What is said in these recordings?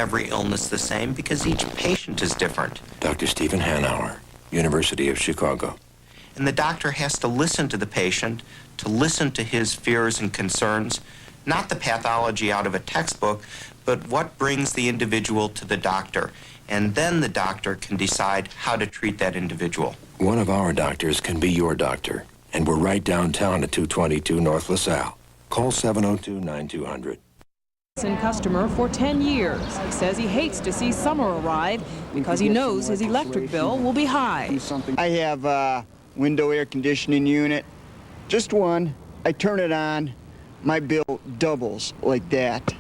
every illness the same because each patient is different. Dr. Stephen Hanauer, University of Chicago. And the doctor has to listen to the patient, to listen to his fears and concerns, not the pathology out of a textbook, but what brings the individual to the doctor. And then the doctor can decide how to treat that individual. One of our doctors can be your doctor, and we're right downtown at 222 North LaSalle. Call 702-9200. Customer for 10 years. He says he hates to see summer arrive because he knows his electric bill will be high. I have a window air conditioning unit, just one. I turn it on, my bill doubles like that.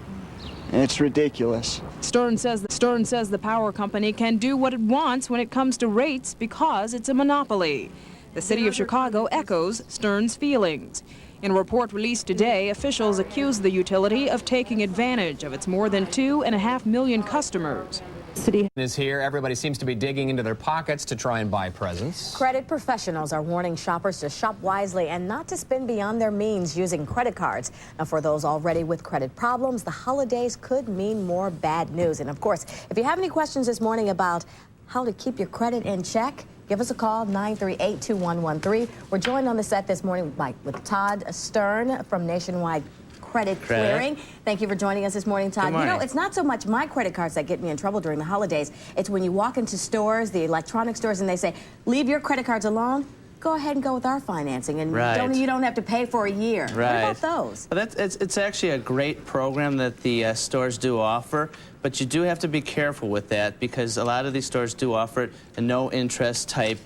And it's ridiculous. Stern says the power company can do what it wants when it comes to rates because it's a monopoly. The city of Chicago echoes Stern's feelings. In a report released today, officials accuse the utility of taking advantage of its more than 2.5 million customers. City is here. Everybody seems to be digging into their pockets to try and buy presents. Credit professionals are warning shoppers to shop wisely and not to spend beyond their means using credit cards. Now, for those already with credit problems, the holidays could mean more bad news. And of course, if you have any questions this morning about how to keep your credit in check, give us a call, 938-2113. We're joined on the set this morning with Todd Stern from Nationwide Credit Clearing. Thank you for joining us this morning, Todd. You know, it's not so much my credit cards that get me in trouble during the holidays. It's when you walk into stores, the electronic stores, and they say, leave your credit cards alone. Go ahead and go with our financing, and you don't have to pay for a year. What about those? Well, it's actually a great program that the stores do offer, but you do have to be careful with that because a lot of these stores do offer it a no-interest type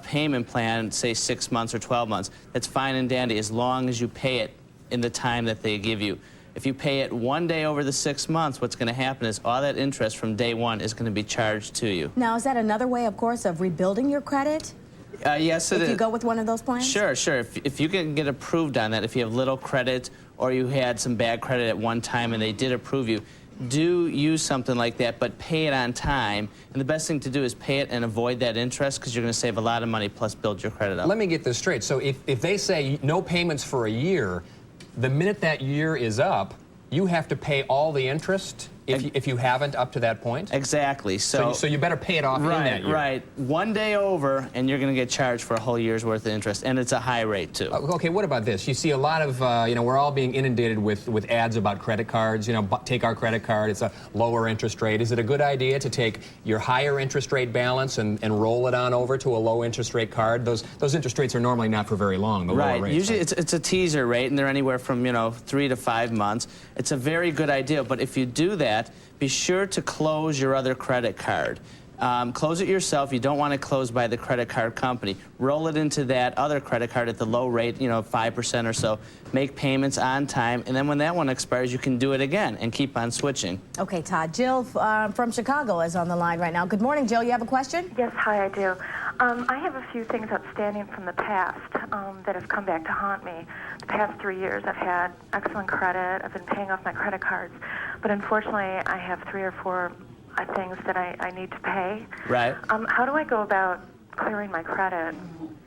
payment plan, say 6 months or 12 months. That's fine and dandy as long as you pay it in the time that they give you. If you pay it one day over the 6 months, what's going to happen is all that interest from day one is going to be charged to you. Now, is that another way, of course, of rebuilding your credit? Yes, it is. If you go with one of those plans? Sure. If you can get approved on that, if you have little credit or you had some bad credit at one time and they did approve you, do use something like that, but pay it on time. And the best thing to do is pay it and avoid that interest because you're going to save a lot of money plus build your credit up. Let me get this straight. So if they say no payments for a year, the minute that year is up, you have to pay all the interest if you haven't up to that point? Exactly. So you better pay it off in that year. Right. One day over, and you're going to get charged for a whole year's worth of interest, and it's a high rate, too. Okay, what about this? You see a lot of, we're all being inundated with ads about credit cards. Take our credit card. It's a lower interest rate. Is it a good idea to take your higher interest rate balance and roll it on over to a low interest rate card? Those interest rates are normally not for very long, the lower rates. Usually it's a teaser rate, and they're anywhere from, 3 to 5 months. It's a very good idea, but if you do that, be sure to close your other credit card. Close it yourself. You don't want to close by the credit card company. Roll it into that other credit card at the low rate, 5% or so. Make payments on time, and then when that one expires, you can do it again and keep on switching. Okay, Todd. Jill from Chicago is on the line right now. Good morning, Jill. You have a question? Yes, hi, I do. I have a few things outstanding from the past that have come back to haunt me. The past 3 years, I've had excellent credit. I've been paying off my credit cards, but unfortunately, I have 3 or 4 things that I need to pay. Right. How do I go about clearing my credit?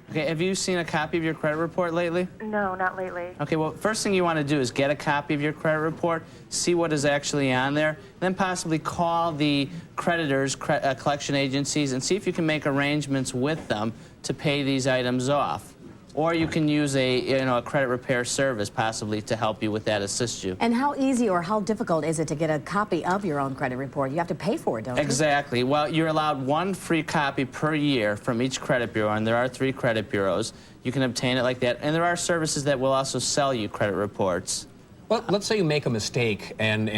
Okay, have you seen a copy of your credit report lately? No, not lately. Okay, well, first thing you want to do is get a copy of your credit report, see what is actually on there, then possibly call the creditors, collection agencies, and see if you can make arrangements with them to pay these items off. Or you can use a credit repair service possibly to help you with that, assist you. And how easy or how difficult is it to get a copy of your own credit report? You have to pay for it, don't you? Exactly. Well, you're allowed 1 free copy per year from each credit bureau, and there are 3 credit bureaus. You can obtain it like that. And there are services that will also sell you credit reports. Well, let's say you make a mistake and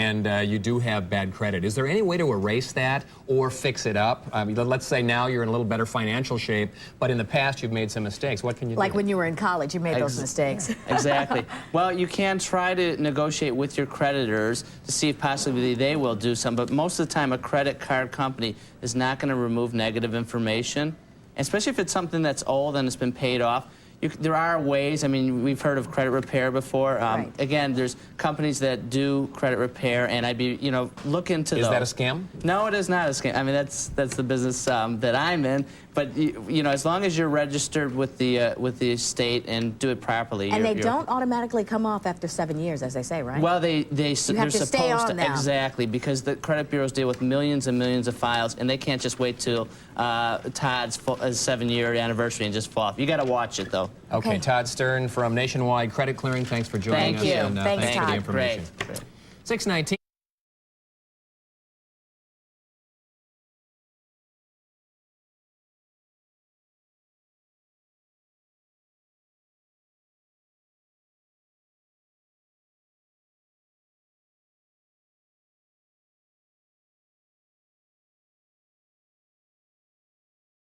you do have bad credit. Is there any way to erase that or fix it up? Let's say now you're in a little better financial shape, but in the past you've made some mistakes. What can you do? Like when you were in college, you made those mistakes. Exactly. Well, you can try to negotiate with your creditors to see if possibly they will do something, but most of the time a credit card company is not going to remove negative information, especially if it's something that's old and it's been paid off. there are ways. I mean, we've heard of credit repair before. Right. Again, there's companies that do credit repair, and I'd be, look into those. Is that a scam? No, it is not a scam. I mean, that's the business that I'm in. But as long as you're registered with the state and do it properly. And they you're, don't automatically come off after 7 years, as they say, right? Well, they're have supposed to stay on them. Exactly, because the credit bureaus deal with millions and millions of files, and they can't just wait till Todd's 7-year anniversary and just fall off. You got to watch it though. Okay, Todd Stern from Nationwide Credit Clearing. Thanks for joining Thank us. you. And, Thanks, thanks for the Todd. information. Great. 619.